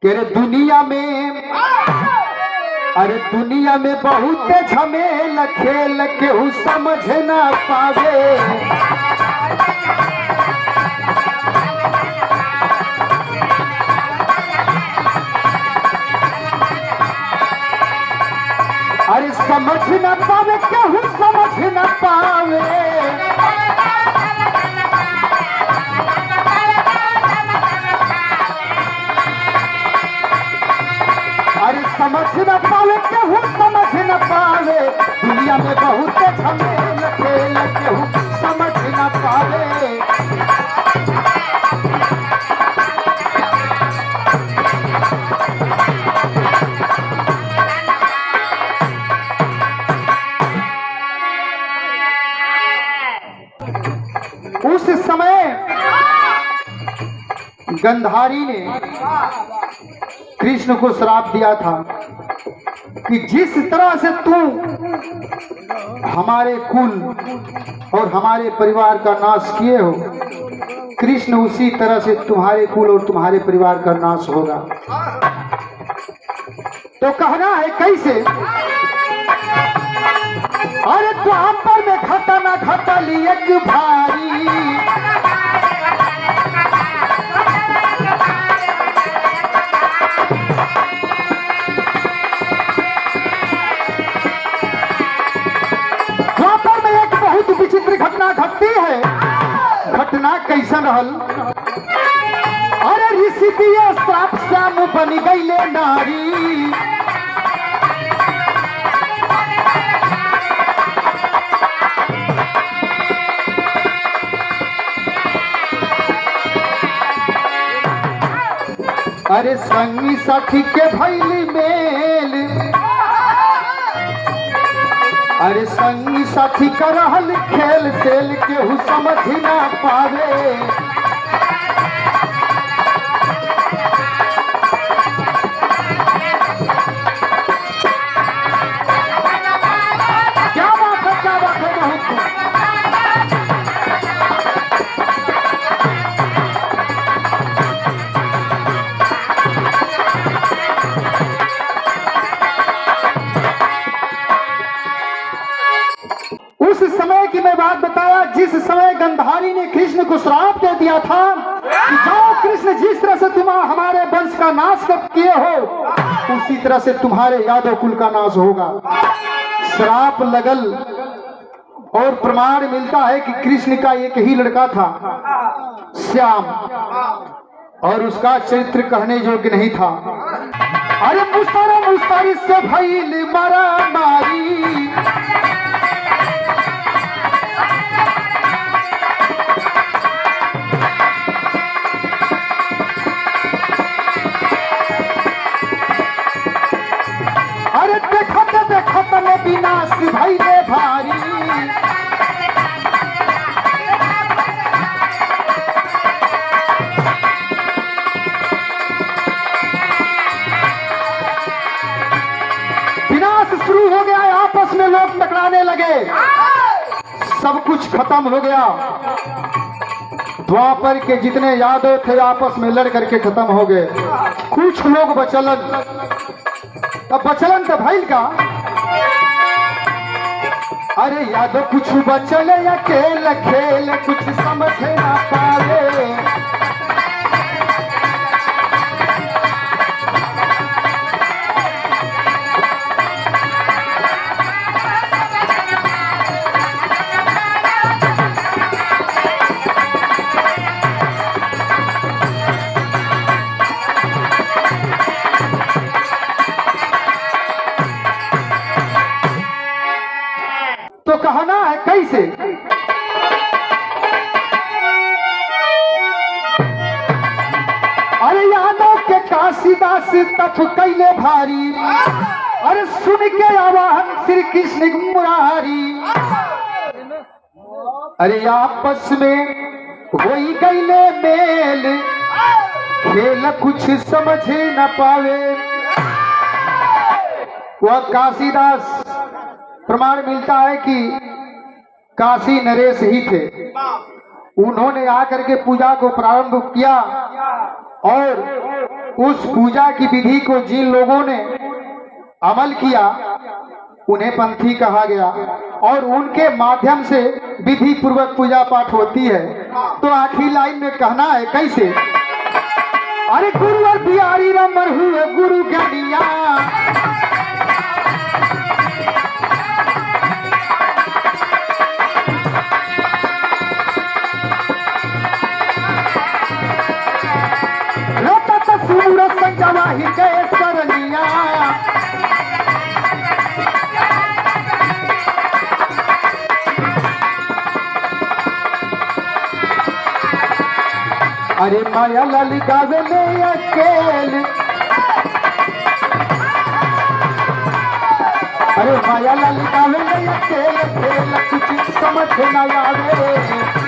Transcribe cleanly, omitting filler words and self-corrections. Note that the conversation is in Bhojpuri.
कि अरे दुनिया में बहुत झमेल खेल केहू समझ ना पावे। अरे समझ ना पावे केहू समझ ना पावे। अरे समझ न पावे केहू समझ न पावे। दुनिया में बहुत झमेल खेल केहू समझ न पावे। उस समय गंधारी ने कृष्ण को श्राप दिया था कि जिस तरह से तू हमारे कुल और हमारे परिवार का नाश किए हो, कृष्ण उसी तरह से तुम्हारे कुल और तुम्हारे परिवार का नाश होगा। तो कहना है कैसे? अरे द्वापर में घटा ना घटली एक भारी। विचित्र घटना घटती है। घटना कैसन रहल? अरे ऋषि दिया श्राप श्याम बन गईले नारी। अरे संगी साथी के भैली मेल। अरे संगी साथी का रहल खेल सेल केहू समझ ना पावे। क्या बात है बहुत। उस समय की मैं बात बताया जिस समय गंधारी ने कृष्ण को श्राप दे दिया था कि जाओ कृष्ण, जिस तरह से तुम हमारे वंश का नाश कर किए हो उसी तरह से तुम्हारे यादव कुल का नाश होगा। श्राप लगल और प्रमाण मिलता है कि कृष्ण का एक ही लड़का था श्याम, और उसका चरित्र कहने योग्य नहीं था। अरे मुस्तारी से भइल मारा मारी। देखत में विनाश भइले भारी। विनाश शुरू हो गया, आपस में लोग टकराने लगे, सब कुछ खत्म हो गया। द्वापर के जितने यादव थे आपस में लड़ करके खत्म हो गए। कुछ लोग बचलन, अब बचलन तो भइल का। अरे यादव कुछ बचल अकेले खेल कुछ समझ ना पावे। तो कहना है कैसे? अरे यादव के काशीदास तप कैले भारी। अरे सुन के आवाहन श्री कृष्ण मुरारी। अरे आपस में होई गईले मेल खेल कुछ समझ न पावे। वह काशीदास, प्रमाण मिलता है कि काशी नरेश ही थे। उन्होंने आकर के पूजा को प्रारंभ किया और उस पूजा की विधि को जिन लोगों ने अमल किया उन्हें पंथी कहा गया, और उनके माध्यम से विधि पूर्वक पूजा पाठ होती है। तो आखिरी लाइन में कहना है कैसे, अरे गुरुवर बिहारी रमर हुए गुरु ज्ञानिया, रतत सूरज संजवा ही गए सरनिया, अरे माया लाल गावे में अकेले, अरे माया लाल गावे में अकेले, कुछ समझ न आवे।